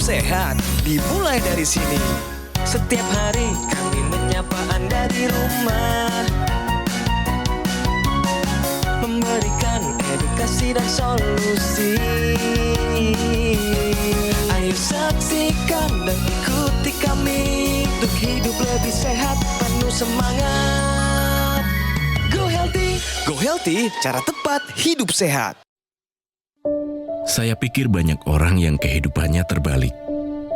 sehat dimulai dari sini. Setiap hari kami menyapa Anda di rumah, memberikan edukasi dan solusi. Ayo saksikan dan ikuti kami untuk hidup lebih sehat, penuh semangat. Go Healthy, cara tepat hidup sehat. Saya pikir banyak orang yang kehidupannya terbalik.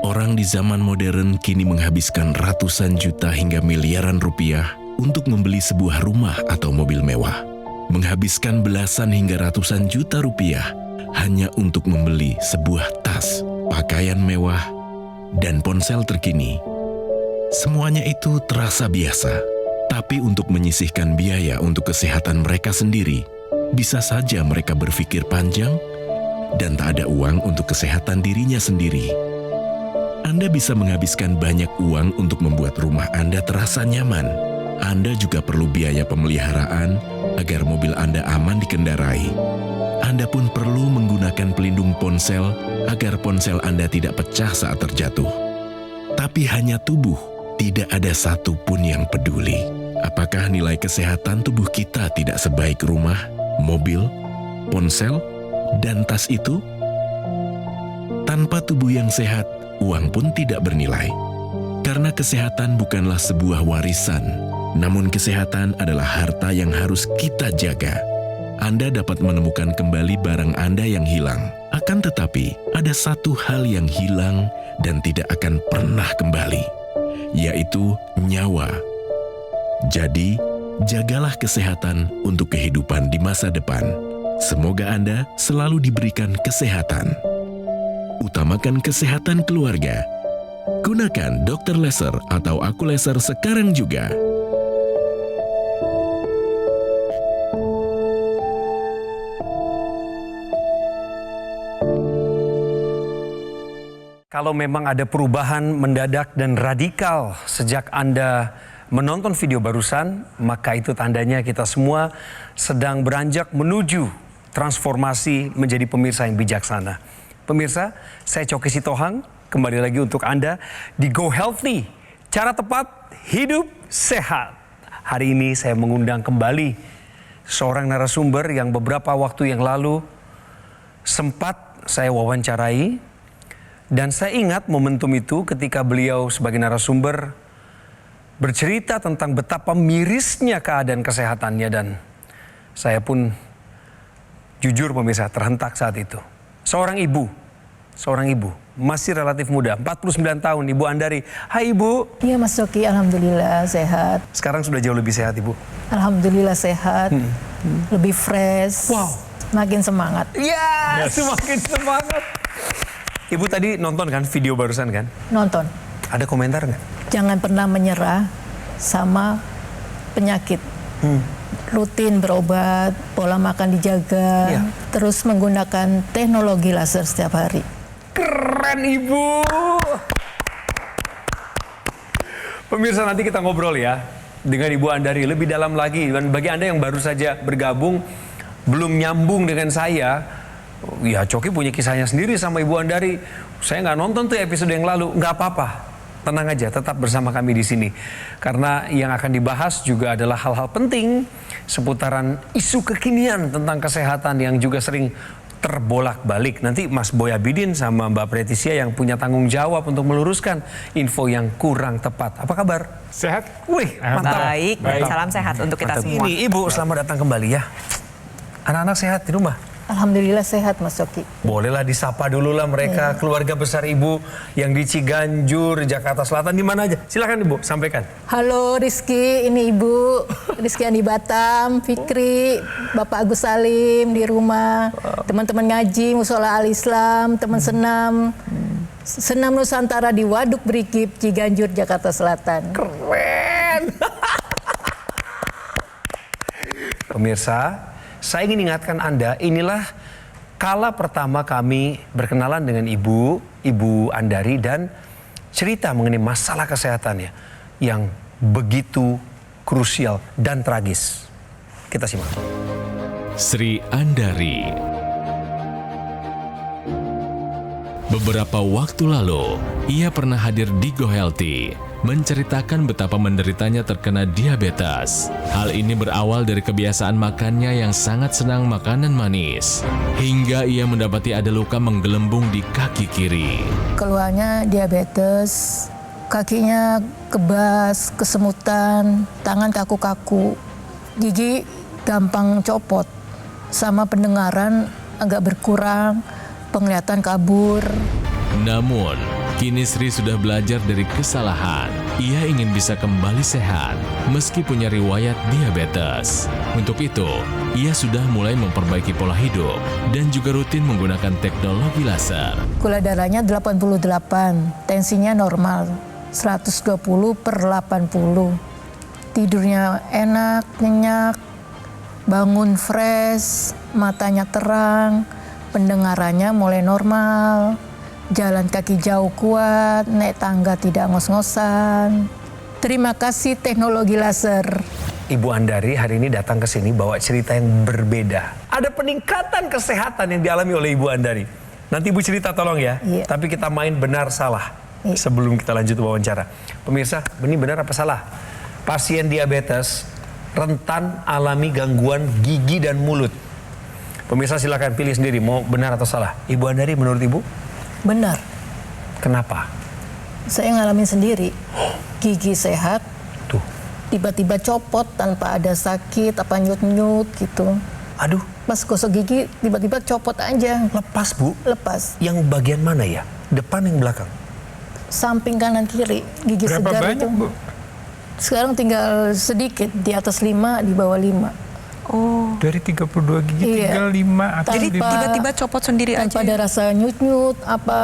Orang di zaman modern kini menghabiskan ratusan juta hingga miliaran rupiah untuk membeli sebuah rumah atau mobil mewah. Menghabiskan belasan hingga ratusan juta rupiah hanya untuk membeli sebuah tas, pakaian mewah, dan ponsel terkini. Semuanya itu terasa biasa, tapi untuk menyisihkan biaya untuk kesehatan mereka sendiri, bisa saja mereka berpikir panjang dan tak ada uang untuk kesehatan dirinya sendiri. Anda bisa menghabiskan banyak uang untuk membuat rumah Anda terasa nyaman. Anda juga perlu biaya pemeliharaan agar mobil Anda aman dikendarai. Anda pun perlu menggunakan pelindung ponsel agar ponsel Anda tidak pecah saat terjatuh. Tapi hanya tubuh, tidak ada satupun yang peduli. Apakah nilai kesehatan tubuh kita tidak sebaik rumah, mobil, ponsel, dan tas itu? Tanpa tubuh yang sehat, uang pun tidak bernilai. Karena kesehatan bukanlah sebuah warisan, namun kesehatan adalah harta yang harus kita jaga. Anda dapat menemukan kembali barang Anda yang hilang. Akan tetapi, ada satu hal yang hilang dan tidak akan pernah kembali, yaitu nyawa. Jadi, jagalah kesehatan untuk kehidupan di masa depan. Semoga Anda selalu diberikan kesehatan. Utamakan kesehatan keluarga. Gunakan Dr. Laser atau Aku Laser sekarang juga. Kalau memang ada perubahan mendadak dan radikal sejak Anda menonton video barusan, maka itu tandanya kita semua sedang beranjak menuju transformasi menjadi pemirsa yang bijaksana. Pemirsa, saya Coki Sitohang, kembali lagi untuk Anda di Go Healthy, cara tepat hidup sehat. Hari ini saya mengundang kembali seorang narasumber yang beberapa waktu yang lalu sempat saya wawancarai. Dan saya ingat momentum itu ketika beliau sebagai narasumber bercerita tentang betapa mirisnya keadaan kesehatannya, dan saya pun jujur pemirsa terhentak saat itu. Seorang ibu masih relatif muda, 49 tahun, Ibu Andari. Hai Ibu. Iya Mas Coki, alhamdulillah sehat. Sekarang sudah jauh lebih sehat Ibu. Alhamdulillah sehat, lebih fresh, makin semangat. Ya, semakin semangat. Ibu tadi nonton kan video barusan kan? Nonton. Ada komentar nggak? Jangan pernah menyerah sama penyakit. Rutin berobat, pola makan dijaga, terus menggunakan teknologi laser setiap hari. Keren Ibu. Pemirsa, nanti kita ngobrol ya dengan Ibu Andari lebih dalam lagi. Dan bagi Anda yang baru saja bergabung, belum nyambung dengan saya, ya Coki punya kisahnya sendiri sama Ibu Andari. Saya nggak nonton tuh episode yang lalu, nggak apa-apa. Tenang aja, tetap bersama kami di sini. Karena yang akan dibahas juga adalah hal-hal penting seputaran isu kekinian tentang kesehatan yang juga sering terbolak-balik. Nanti Mas Boy Abidin sama Mbak Pretisia yang punya tanggung jawab untuk meluruskan info yang kurang tepat. Apa kabar? Sehat? Wih, mantap. Baik. Salam sehat untuk kita semua. Ini Ibu, selamat datang kembali ya. Anak-anak sehat di rumah? Alhamdulillah sehat Mas Coki. Bolehlah disapa dulu lah mereka, keluarga besar Ibu yang di Ciganjur, Jakarta Selatan, di mana aja. Silakan Ibu, sampaikan. Halo Rizky, ini Ibu Rizky Andi Batam, Fikri, Bapak Agus Salim di rumah, teman-teman ngaji, Musola Al-Islam, teman senam, Senam Nusantara di Waduk Brigip, Ciganjur, Jakarta Selatan. Keren. Pemirsa, saya ingin ingatkan Anda, inilah kala pertama kami berkenalan dengan Ibu Andari dan cerita mengenai masalah kesehatannya yang begitu krusial dan tragis. Kita simak. Sri Andari Beberapa waktu lalu, ia pernah hadir di Go Healthy, menceritakan betapa menderitanya terkena diabetes. Hal ini berawal dari kebiasaan makannya yang sangat senang makanan manis, hingga ia mendapati ada luka menggelembung di kaki kiri. Keluarnya diabetes, kakinya kebas, kesemutan, tangan kaku-kaku, gigi gampang copot, sama pendengaran agak berkurang, penglihatan kabur. Namun, kini Sri sudah belajar dari kesalahan. Ia ingin bisa kembali sehat, meski punya riwayat diabetes. Untuk itu, ia sudah mulai memperbaiki pola hidup dan juga rutin menggunakan teknologi laser. Gula darahnya 88, tensinya normal, 120/80. Tidurnya enak, nyenyak, bangun fresh, matanya terang, pendengarannya mulai normal, jalan kaki jauh kuat, naik tangga tidak ngos-ngosan. Terima kasih teknologi laser. Ibu Andari hari ini datang ke sini bawa cerita yang berbeda. Ada peningkatan kesehatan yang dialami oleh Ibu Andari. Nanti Ibu cerita tolong ya. Iya. Tapi kita main benar salah Iya. sebelum kita lanjut wawancara. Pemirsa, ini benar apa salah? Pasien diabetes rentan alami gangguan gigi dan mulut. Pemirsa silakan pilih sendiri mau benar atau salah. Ibu Andari menurut Ibu? Benar, Kenapa? saya ngalamin sendiri. Gigi sehat, Tuh. tiba-tiba copot tanpa ada sakit, apa nyut-nyut gitu. Aduh, Pas gosok gigi, tiba-tiba copot aja, lepas Bu. lepas. Yang bagian mana ya? Depan yang belakang? Samping kanan kiri, gigi Berapa segar banyak, itu. Bu? Sekarang tinggal sedikit, di atas 5, di bawah 5. Oh, Dari 32 gigi Iya. tinggal 5 atau jadi 5. tiba-tiba copot sendiri Tanpa aja. ada rasa nyut-nyut, apa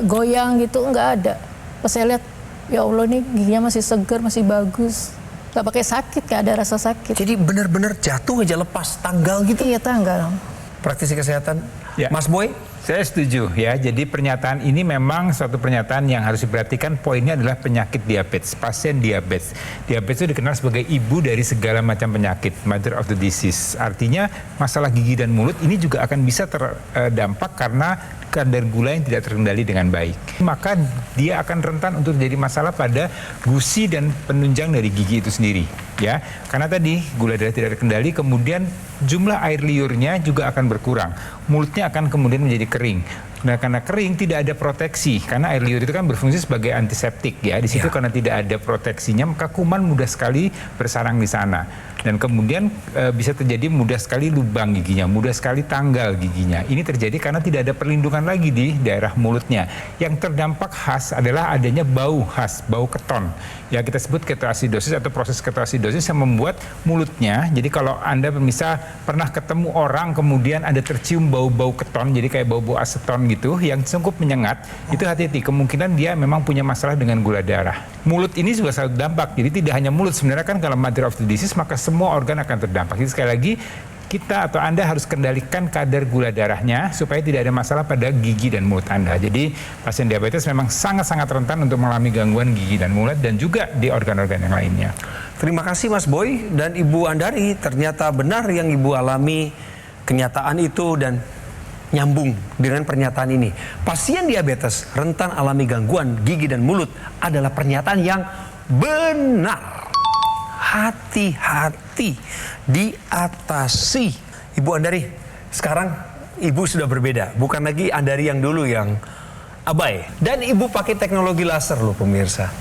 goyang gitu, nggak ada. Pas saya lihat, ya Allah nih giginya masih segar, masih bagus. Nggak pakai sakit, nggak ada rasa sakit. Jadi benar-benar jatuh aja lepas, tanggal gitu. Iya, tanggal. Praktisi kesehatan, Ya. Mas Boy? Saya setuju ya. Jadi pernyataan ini memang suatu pernyataan yang harus diperhatikan. Poinnya adalah penyakit diabetes, pasien diabetes. Diabetes itu dikenal sebagai ibu dari segala macam penyakit, mother of the disease. Artinya masalah gigi dan mulut ini juga akan bisa terdampak karena kadar gula yang tidak terkendali dengan baik. Maka dia akan rentan untuk terjadi masalah pada gusi dan penunjang dari gigi itu sendiri. Ya, karena tadi gula darah tidak terkendali, kemudian jumlah air liurnya juga akan berkurang. Mulutnya akan kemudian menjadi kering. Nah, karena kering tidak ada proteksi, karena air liur itu kan berfungsi sebagai antiseptik ya. Di situ karena tidak ada proteksinya, maka kuman mudah sekali bersarang di sana. Dan kemudian bisa terjadi mudah sekali lubang giginya, mudah sekali tanggal giginya. Ini terjadi karena tidak ada perlindungan lagi di daerah mulutnya. Yang terdampak khas adalah adanya bau khas, bau keton. Ya, kita sebut ketoasidosis atau proses ketoasidosis yang membuat mulutnya, jadi kalau Anda pemirsa pernah ketemu orang kemudian ada tercium bau-bau keton, jadi kayak bau-bau aseton gitu yang cukup menyengat, itu hati-hati, kemungkinan dia memang punya masalah dengan gula darah. Mulut ini juga selalu dampak, jadi tidak hanya mulut, sebenarnya kan kalau mother of the disease maka semua organ akan terdampak. Jadi sekali lagi kita atau Anda harus kendalikan kadar gula darahnya supaya tidak ada masalah pada gigi dan mulut Anda. Jadi pasien diabetes memang sangat-sangat rentan untuk mengalami gangguan gigi dan mulut dan juga di organ-organ yang lainnya. Terima kasih Mas Boy dan Ibu Andari. Ternyata benar yang Ibu alami, kenyataan itu dan nyambung dengan pernyataan ini. Pasien diabetes rentan alami gangguan gigi dan mulut adalah pernyataan yang benar. Hati-hati, diatasi. Ibu Andari, sekarang Ibu sudah berbeda. Bukan lagi Andari yang dulu yang abai. Dan Ibu pakai teknologi laser loh pemirsa.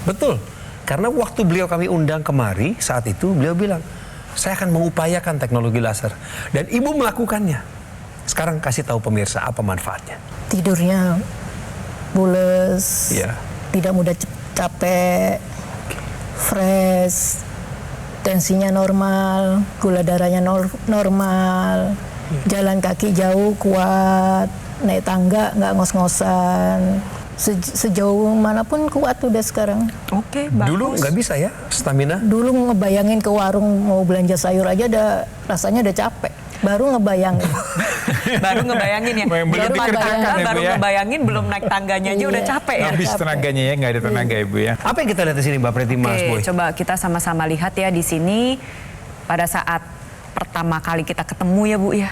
Betul, karena waktu beliau kami undang kemari, saat itu beliau bilang, saya akan mengupayakan teknologi laser. Dan Ibu melakukannya. Sekarang kasih tahu pemirsa apa manfaatnya. Tidurnya pules, Iya. tidak mudah capek, fresh, tensinya normal, gula darahnya normal, jalan kaki jauh kuat, naik tangga nggak ngos-ngosan. Sejauh manapun kuat udah sekarang. Oke, bagus. Dulu nggak bisa ya, stamina. Dulu ngebayangin ke warung mau belanja sayur aja rasanya udah capek. Baru ngebayangin. Baru ngebayangin ya. Belum Baru dikerjakan ya, Bu, baru ya. ngebayangin, belum naik tangganya aja udah Iya. capek ya. Habis tenaganya ya, nggak ada tenaga Ibu ya. Apa yang kita lihat di sini Mbak Preti, Mas Boy? Oke, coba kita sama-sama lihat ya di sini pada saat pertama kali kita ketemu ya Bu ya,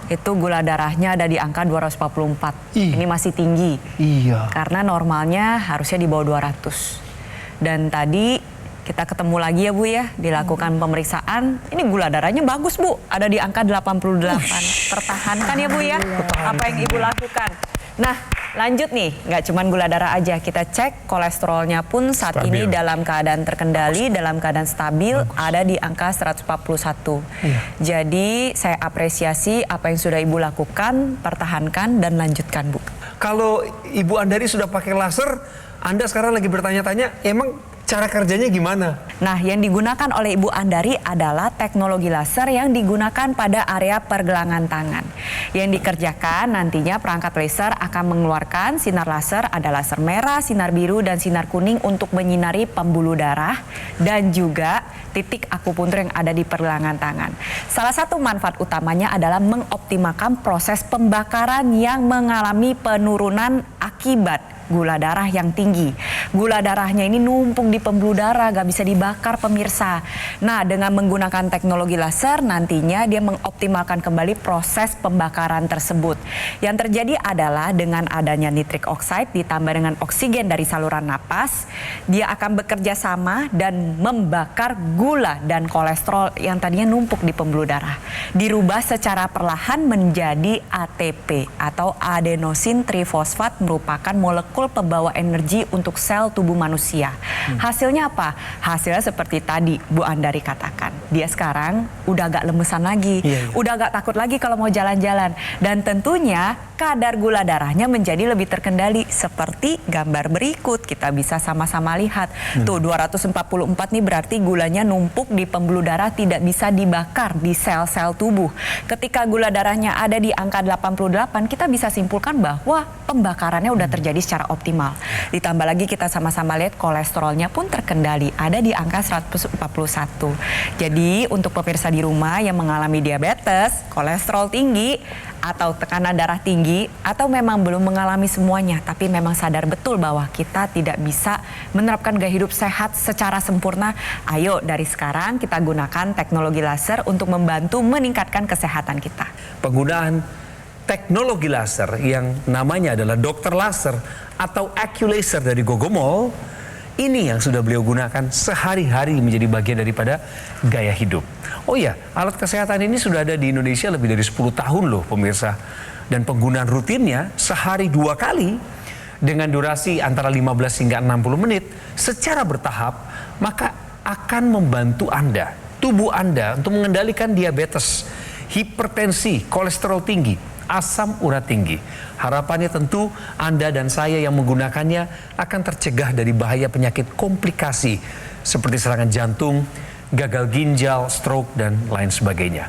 itu gula darahnya ada di angka 244. Ini masih tinggi. Iya. Karena normalnya harusnya di bawah 200. Dan tadi kita ketemu lagi ya Bu ya, dilakukan pemeriksaan. Ini gula darahnya bagus Bu, ada di angka 88. Pertahankan ya Bu ya, apa yang Ibu lakukan. Nah, lanjut nih, nggak cuman gula darah aja, kita cek kolesterolnya pun saat ini dalam keadaan terkendali, dalam keadaan stabil, ada di angka 141. Jadi saya apresiasi apa yang sudah Ibu lakukan, pertahankan dan lanjutkan Bu. Kalau Ibu Andari sudah pakai laser, Anda sekarang lagi bertanya-tanya, emang cara kerjanya gimana? Nah, yang digunakan oleh Ibu Andari adalah teknologi laser yang digunakan pada area pergelangan tangan. Yang dikerjakan nantinya perangkat laser akan mengeluarkan sinar laser, ada laser merah, sinar biru, dan sinar kuning untuk menyinari pembuluh darah dan juga titik akupuntur yang ada di pergelangan tangan. Salah satu manfaat utamanya adalah mengoptimalkan proses pembakaran yang mengalami penurunan akibat gula darah yang tinggi. Gula darahnya ini numpuk di pembuluh darah, gak bisa dibakar pemirsa. Nah, dengan menggunakan teknologi laser nantinya dia mengoptimalkan kembali proses pembakaran tersebut. Yang terjadi adalah dengan adanya nitric oxide ditambah dengan oksigen dari saluran napas, dia akan bekerja sama dan membakar gula dan kolesterol yang tadinya numpuk di pembuluh darah. Dirubah secara perlahan menjadi ATP atau adenosin trifosfat, merupakan molekul pembawa energi untuk sel tubuh manusia. Hasilnya apa? Hasilnya seperti tadi Bu Andari katakan. Dia sekarang udah agak lemesan lagi, udah agak takut lagi kalau mau jalan-jalan. Dan tentunya kadar gula darahnya menjadi lebih terkendali seperti gambar berikut. Kita bisa sama-sama lihat. Tuh 244 nih berarti gulanya numpuk di pembuluh darah, tidak bisa dibakar di sel-sel tubuh. Ketika gula darahnya ada di angka 88, kita bisa simpulkan bahwa pembakarannya udah terjadi secara optimal. Ditambah lagi kita sama-sama lihat kolesterolnya pun terkendali, ada di angka 141. Jadi untuk pemirsa di rumah yang mengalami diabetes, kolesterol tinggi, atau tekanan darah tinggi, atau memang belum mengalami semuanya, tapi memang sadar betul bahwa kita tidak bisa menerapkan gaya hidup sehat secara sempurna, ayo dari sekarang kita gunakan teknologi laser untuk membantu meningkatkan kesehatan kita. Penggunaan teknologi laser yang namanya adalah dokter laser atau AccuLaser dari Gogomol, ini yang sudah beliau gunakan sehari-hari menjadi bagian daripada gaya hidup. Oh iya, alat kesehatan ini sudah ada di Indonesia lebih dari 10 tahun loh pemirsa. Dan penggunaan rutinnya sehari 2 kali dengan durasi antara 15 hingga 60 menit secara bertahap, maka akan membantu Anda, tubuh Anda untuk mengendalikan diabetes, hipertensi, kolesterol tinggi, asam urat tinggi. Harapannya tentu Anda dan saya yang menggunakannya akan tercegah dari bahaya penyakit komplikasi seperti serangan jantung, gagal ginjal, stroke, dan lain sebagainya.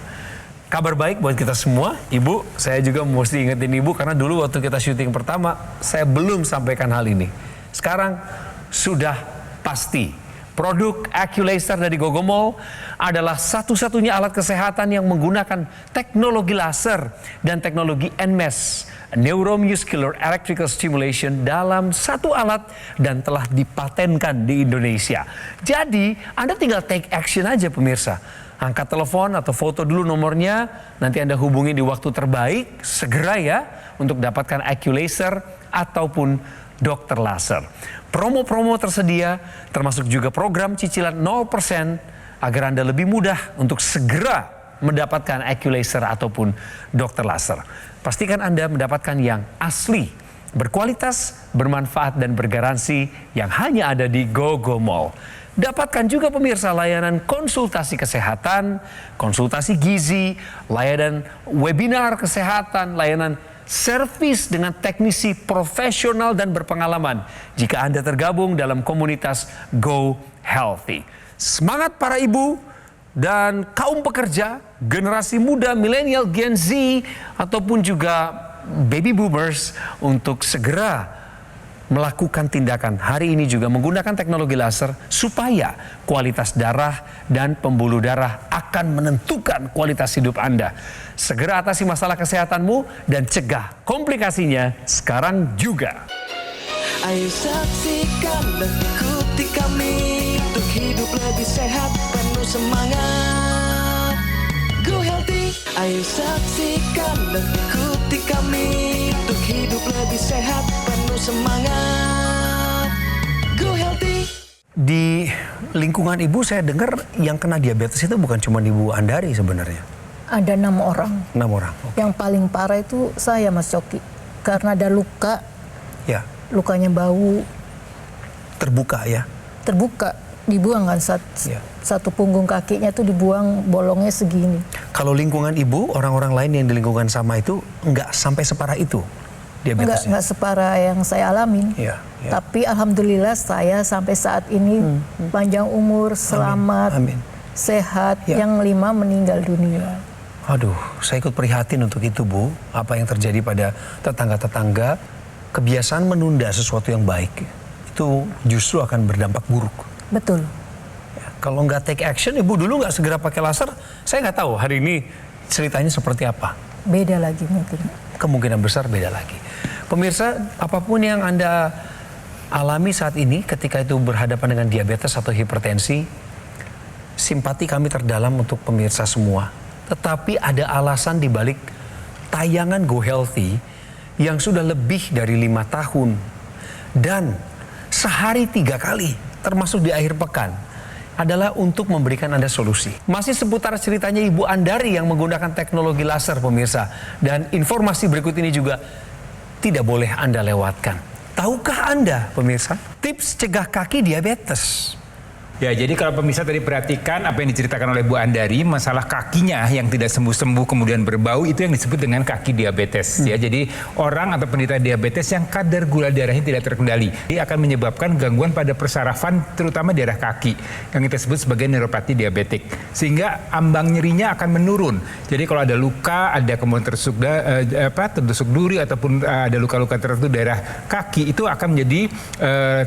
Kabar baik buat kita semua, Ibu. Saya juga mesti ingetin Ibu karena dulu waktu kita syuting pertama, saya belum sampaikan hal ini. Sekarang sudah pasti. Produk AccuLaser dari Gogomol adalah satu-satunya alat kesehatan yang menggunakan teknologi laser dan teknologi NMES, Neuromuscular Electrical Stimulation, dalam satu alat dan telah dipatenkan di Indonesia. Jadi, Anda tinggal take action aja pemirsa. Angkat telepon atau foto dulu nomornya, nanti Anda hubungi di waktu terbaik, segera ya, untuk dapatkan AccuLaser ataupun dokter laser. Promo-promo tersedia, termasuk juga program cicilan 0% agar Anda lebih mudah untuk segera mendapatkan AccuLaser ataupun dokter laser. Pastikan Anda mendapatkan yang asli, berkualitas, bermanfaat, dan bergaransi yang hanya ada di Gogomol. Dapatkan juga pemirsa layanan konsultasi kesehatan, konsultasi gizi, layanan webinar kesehatan, layanan servis dengan teknisi profesional dan berpengalaman jika Anda tergabung dalam komunitas Go Healthy. Semangat para ibu dan kaum pekerja, generasi muda, milenial, Gen Z, ataupun juga baby boomers untuk segera melakukan tindakan hari ini juga menggunakan teknologi laser supaya kualitas darah dan pembuluh darah akan menentukan kualitas hidup Anda. Segera atasi masalah kesehatanmu dan cegah komplikasinya sekarang juga. Ayo saksikan dan ikuti kami untuk hidup lebih sehat, penuh semangat. Ayo saksikan dan ikuti kami untuk hidup lebih sehat, penuh semangat. Go Healthy. Di lingkungan ibu saya dengar yang kena diabetes itu bukan cuma Ibu Andari sebenarnya. Ada 6 orang. 6 orang. Yang paling parah itu saya, Mas Coki. Karena ada luka, Ya, lukanya bau, terbuka ya. terbuka, dibuang kan Ya. satu punggung kakinya tuh dibuang, bolongnya segini. Kalau lingkungan ibu, orang-orang lain yang di lingkungan sama itu nggak sampai separah itu diabetesnya. Enggak separah yang saya alamin. Ya, ya. Tapi alhamdulillah saya sampai saat ini panjang umur, selamat, Amin. sehat. Ya. Yang 5 meninggal dunia. Aduh, saya ikut prihatin untuk itu, Bu. Apa yang terjadi pada tetangga-tetangga, kebiasaan menunda sesuatu yang baik itu justru akan berdampak buruk. Betul. Ya, kalau nggak take action, Ibu dulu nggak segera pakai laser, saya nggak tahu hari ini ceritanya seperti apa. Beda lagi mungkin. Kemungkinan besar beda lagi. Pemirsa, apapun yang Anda alami saat ini ketika itu berhadapan dengan diabetes atau hipertensi, simpati kami terdalam untuk pemirsa semua. Tetapi ada alasan di balik tayangan Go Healthy yang sudah lebih dari 5 tahun. Dan sehari 3 kali, termasuk di akhir pekan, adalah untuk memberikan Anda solusi. Masih seputar ceritanya Ibu Andari yang menggunakan teknologi laser, pemirsa. Dan informasi berikut ini juga tidak boleh Anda lewatkan. Tahukah Anda, pemirsa, tips cegah kaki diabetes? Ya, jadi kalau pemirsa tadi perhatikan apa yang diceritakan oleh Bu Andari, masalah kakinya yang tidak sembuh-sembuh kemudian berbau, itu yang disebut dengan kaki diabetes. Ya, jadi orang atau penderita diabetes yang kadar gula darahnya tidak terkendali, dia akan menyebabkan gangguan pada persarafan, terutama daerah kaki, yang kita sebut sebagai neuropati diabetik. Sehingga ambang nyerinya akan menurun. Jadi kalau ada luka, ada kemudian tertusuk duri ataupun ada luka-luka tertentu daerah kaki, itu akan menjadi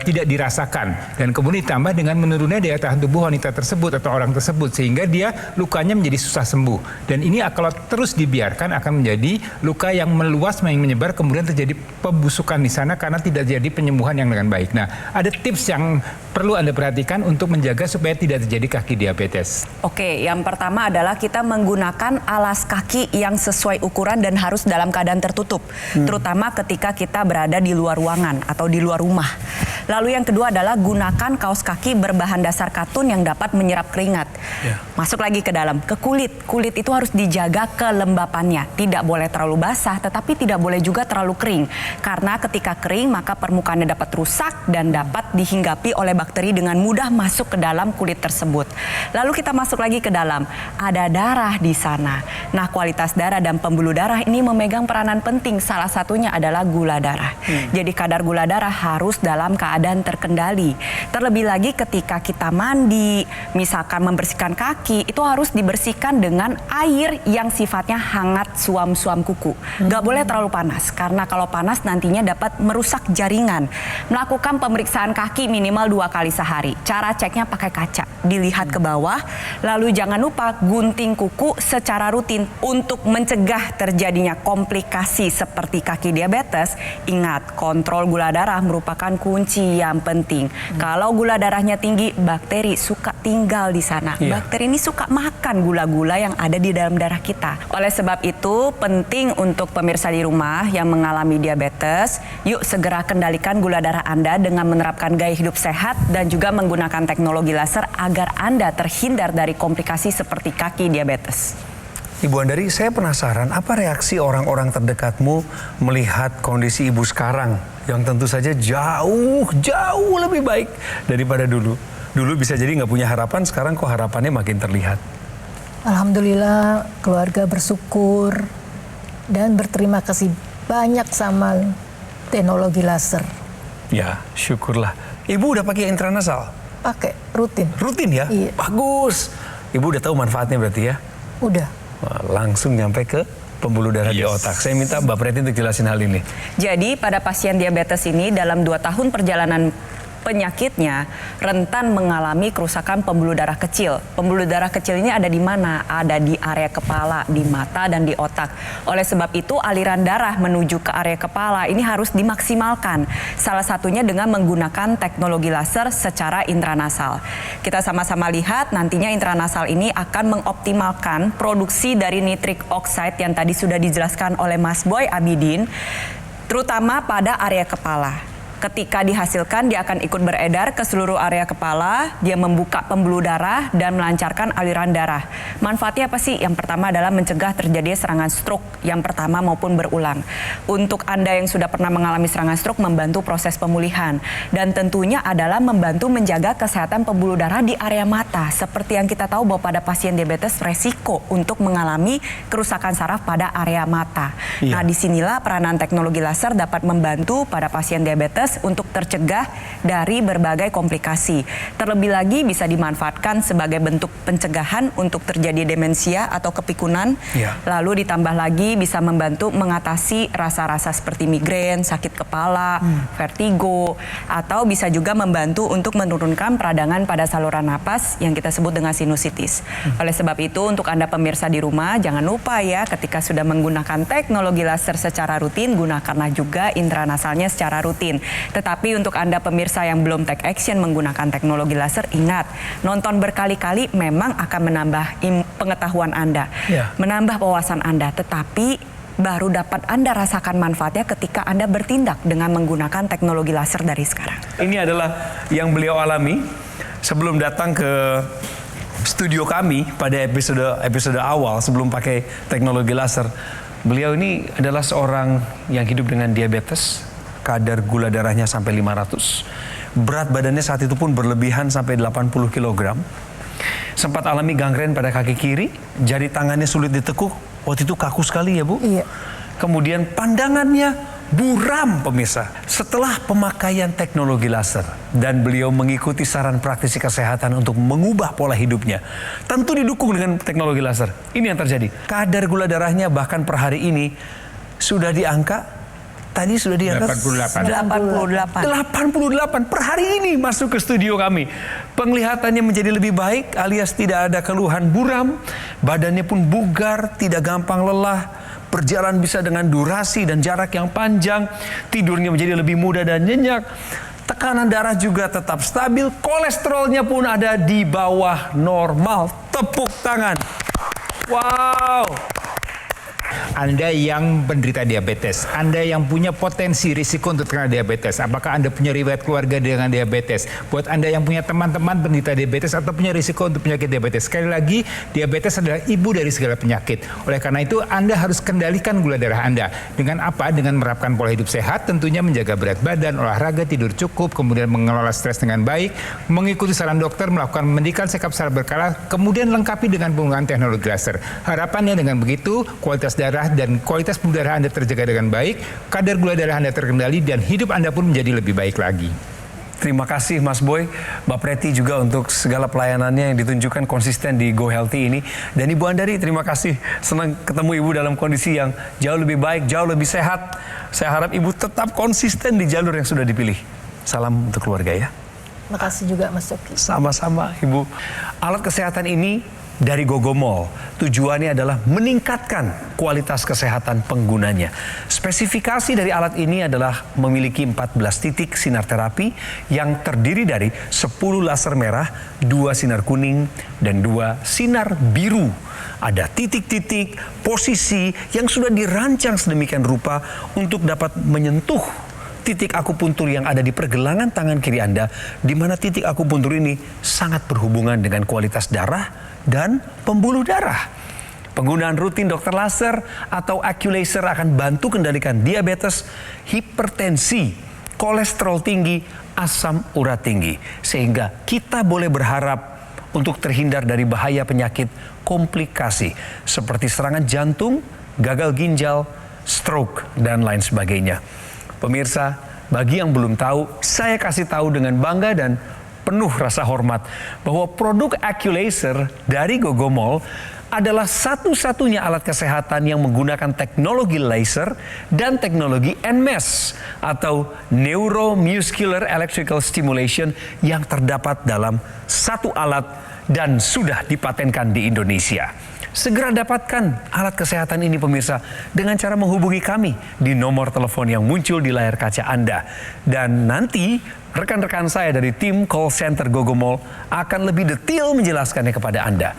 tidak dirasakan. Dan kemudian ditambah dengan menurunnya daya tahan tubuh wanita tersebut atau orang tersebut, sehingga dia lukanya menjadi susah sembuh. Dan ini kalau terus dibiarkan akan menjadi luka yang meluas, yang menyebar, kemudian terjadi pembusukan di sana karena tidak jadi penyembuhan yang dengan baik. Nah, ada tips yang perlu Anda perhatikan untuk menjaga supaya tidak terjadi kaki diabetes. Oke, yang pertama adalah kita menggunakan alas kaki yang sesuai ukuran dan harus dalam keadaan tertutup, terutama ketika kita berada di luar ruangan atau di luar rumah. Lalu yang kedua adalah gunakan kaos kaki berbahan dasar katun yang dapat menyerap keringat. Masuk lagi ke dalam, ke kulit. Kulit itu harus dijaga kelembapannya. Tidak boleh terlalu basah, tetapi tidak boleh juga terlalu kering. Karena ketika kering, maka permukaannya dapat rusak dan dapat dihinggapi oleh bakteri dengan mudah masuk ke dalam kulit tersebut. Lalu kita masuk lagi ke dalam, ada darah di sana. Nah, kualitas darah dan pembuluh darah ini memegang peranan penting. Salah satunya adalah gula darah. Jadi kadar gula darah harus dalam keadaan terkendali. Terlebih lagi ketika kita mandi, misalkan membersihkan kaki, itu harus dibersihkan dengan air yang sifatnya hangat, suam-suam kuku. Gak boleh terlalu panas, karena kalau panas nantinya dapat merusak jaringan. Melakukan pemeriksaan kaki minimal 2 kali sehari. Cara ceknya pakai kaca, dilihat ke bawah, lalu jangan lupa gunting kuku secara rutin untuk mencegah terjadinya komplikasi seperti kaki diabetes. Ingat, kontrol gula darah merupakan kunci yang penting. Kalau gula darahnya tinggi, bakteri suka tinggal di sana. Bakteri ini suka makan gula-gula yang ada di dalam darah kita. Oleh sebab itu, penting untuk pemirsa di rumah yang mengalami diabetes, yuk segera kendalikan gula darah Anda dengan menerapkan gaya hidup sehat dan juga menggunakan teknologi laser agar Anda terhindar dari komplikasi seperti kaki diabetes. Ibu Andari, saya penasaran apa reaksi orang-orang terdekatmu melihat kondisi ibu sekarang yang tentu saja jauh lebih baik daripada dulu. Dulu bisa jadi nggak punya harapan, sekarang kok harapannya makin terlihat. Alhamdulillah keluarga bersyukur dan berterima kasih banyak sama teknologi laser. Ya, syukurlah. Ibu udah pakai intranasal? Pakai rutin. Rutin ya? Iya. Bagus. Ibu udah tahu manfaatnya berarti ya? Udah. Wah, langsung nyampe ke pembuluh darah di otak. Saya minta Mbak Preti untuk jelasin hal ini. Jadi pada pasien diabetes ini dalam 2 tahun perjalanan penyakitnya rentan mengalami kerusakan pembuluh darah kecil. Pembuluh darah kecil ini ada di mana? Ada di area kepala, di mata, dan di otak. Oleh sebab itu aliran darah menuju ke area kepala ini harus dimaksimalkan. Salah satunya dengan menggunakan teknologi laser secara intranasal. Kita sama-sama lihat nantinya intranasal ini akan mengoptimalkan produksi dari nitric oxide yang tadi sudah dijelaskan oleh Mas Boy Abidin, terutama pada area kepala. Ketika dihasilkan, dia akan ikut beredar ke seluruh area kepala, dia membuka pembuluh darah dan melancarkan aliran darah. Manfaatnya apa sih? Yang pertama adalah mencegah terjadi serangan stroke yang pertama maupun berulang. Untuk Anda yang sudah pernah mengalami serangan stroke, membantu proses pemulihan. Dan tentunya adalah membantu menjaga kesehatan pembuluh darah di area mata. Seperti yang kita tahu bahwa pada pasien diabetes resiko untuk mengalami kerusakan saraf pada area mata. Nah, disinilah peranan teknologi laser dapat membantu pada pasien diabetes untuk tercegah dari berbagai komplikasi. Terlebih lagi bisa dimanfaatkan sebagai bentuk pencegahan untuk terjadi demensia atau kepikunan. Lalu ditambah lagi bisa membantu mengatasi rasa-rasa seperti migrain, sakit kepala, vertigo, atau bisa juga membantu untuk menurunkan peradangan pada saluran napas yang kita sebut dengan sinusitis. Oleh sebab itu untuk Anda pemirsa di rumah, jangan lupa ya ketika sudah menggunakan teknologi laser secara rutin, gunakanlah juga intranasalnya secara rutin. Tetapi untuk Anda pemirsa yang belum take action menggunakan teknologi laser, ingat, nonton berkali-kali memang akan menambah pengetahuan Anda, menambah wawasan Anda, tetapi baru dapat Anda rasakan manfaatnya ketika Anda bertindak dengan menggunakan teknologi laser dari sekarang. Ini adalah yang beliau alami sebelum datang ke studio kami pada episode awal sebelum pakai teknologi laser. Beliau ini adalah seorang yang hidup dengan diabetes, kadar gula darahnya sampai 500. Berat badannya saat itu pun berlebihan sampai 80 kg. Sempat alami gangren pada kaki kiri, jari tangannya sulit ditekuk. Waktu itu kaku sekali ya Bu? Iya. Kemudian pandangannya buram pemirsa. Setelah pemakaian teknologi laser dan beliau mengikuti saran praktisi kesehatan untuk mengubah pola hidupnya, tentu didukung dengan teknologi laser. Ini yang terjadi. Kadar gula darahnya bahkan per hari ini sudah di angka tadi sudah di atas 88 per hari ini masuk ke studio kami. Penglihatannya menjadi lebih baik alias tidak ada keluhan buram, badannya pun bugar, tidak gampang lelah, berjalan bisa dengan durasi dan jarak yang panjang, tidurnya menjadi lebih mudah dan nyenyak. Tekanan darah juga tetap stabil, kolesterolnya pun ada di bawah normal. Tepuk tangan. Wow. Anda yang penderita diabetes, Anda yang punya potensi risiko untuk terkena diabetes, apakah Anda punya riwayat keluarga dengan diabetes? Buat Anda yang punya teman-teman penderita diabetes atau punya risiko untuk penyakit diabetes, sekali lagi, diabetes adalah ibu dari segala penyakit. Oleh karena itu, Anda harus kendalikan gula darah Anda. Dengan apa? Dengan menerapkan pola hidup sehat, tentunya menjaga berat badan, olahraga, tidur cukup, kemudian mengelola stres dengan baik, mengikuti saran dokter, melakukan medical check up secara berkala, kemudian lengkapi dengan penggunaan teknologi laser. Harapannya dengan begitu, kualitas darah dan kualitas pembuluh darah Anda terjaga dengan baik, kadar gula darah Anda terkendali, dan hidup Anda pun menjadi lebih baik lagi. Terima kasih Mas Boy, Mbak Preti juga untuk segala pelayanannya yang ditunjukkan konsisten di Go Healthy ini. Dan Ibu Andari, terima kasih. Senang ketemu Ibu dalam kondisi yang jauh lebih baik, jauh lebih sehat. Saya harap Ibu tetap konsisten di jalur yang sudah dipilih. Salam untuk keluarga ya. Makasih juga Mas Coki. Sama-sama Ibu. Alat kesehatan ini dari Gogomol, tujuannya adalah meningkatkan kualitas kesehatan penggunanya. Spesifikasi dari alat ini adalah memiliki 14 titik sinar terapi yang terdiri dari 10 laser merah, 2 sinar kuning, dan 2 sinar biru. Ada titik-titik posisi yang sudah dirancang sedemikian rupa untuk dapat menyentuh titik akupuntur yang ada di pergelangan tangan kiri Anda, di mana titik akupuntur ini sangat berhubungan dengan kualitas darah dan pembuluh darah. Penggunaan rutin dokter laser atau AccuLaser akan bantu kendalikan diabetes, hipertensi, kolesterol tinggi, asam urat tinggi. Sehingga kita boleh berharap untuk terhindar dari bahaya penyakit komplikasi seperti serangan jantung, gagal ginjal, stroke, dan lain sebagainya. Pemirsa, bagi yang belum tahu, saya kasih tahu dengan bangga dan penuh rasa hormat bahwa produk AccuLaser dari Gogomol adalah satu-satunya alat kesehatan yang menggunakan teknologi laser dan teknologi NMES atau Neuromuscular Electrical Stimulation yang terdapat dalam satu alat dan sudah dipatenkan di Indonesia. Segera dapatkan alat kesehatan ini pemirsa dengan cara menghubungi kami di nomor telepon yang muncul di layar kaca Anda. Dan nanti rekan-rekan saya dari tim call center Gogomall akan lebih detail menjelaskannya kepada Anda.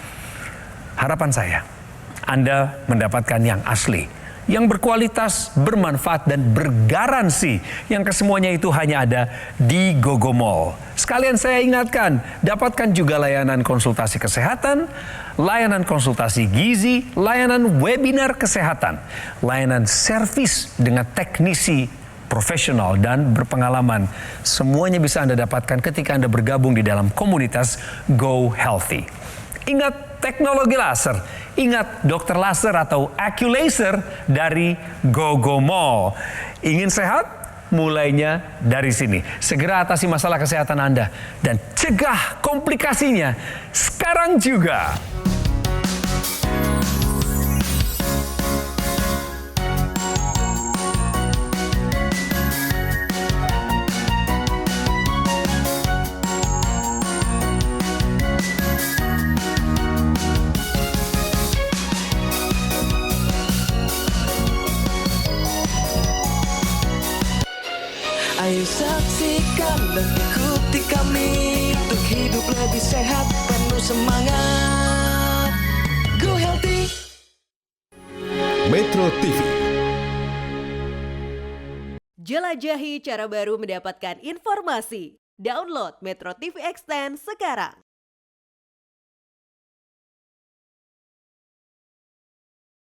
Harapan saya, Anda mendapatkan yang asli, yang berkualitas, bermanfaat, dan bergaransi. Yang kesemuanya itu hanya ada di Gogomall. Sekalian saya ingatkan, dapatkan juga layanan konsultasi kesehatan, layanan konsultasi gizi, layanan webinar kesehatan, layanan servis dengan teknisi profesional dan berpengalaman. Semuanya bisa Anda dapatkan ketika Anda bergabung di dalam komunitas Go Healthy. Ingat teknologi laser, ingat dokter laser atau AccuLaser dari Gogomall. Ingin sehat? Mulainya dari sini. Segera atasi masalah kesehatan Anda dan cegah komplikasinya sekarang juga. Ayo saksikan dan ikuti kami untuk hidup lebih sehat, penuh semangat. Go Healthy. Metro TV. Jelajahi cara baru mendapatkan informasi. Download Metro TV Extend sekarang.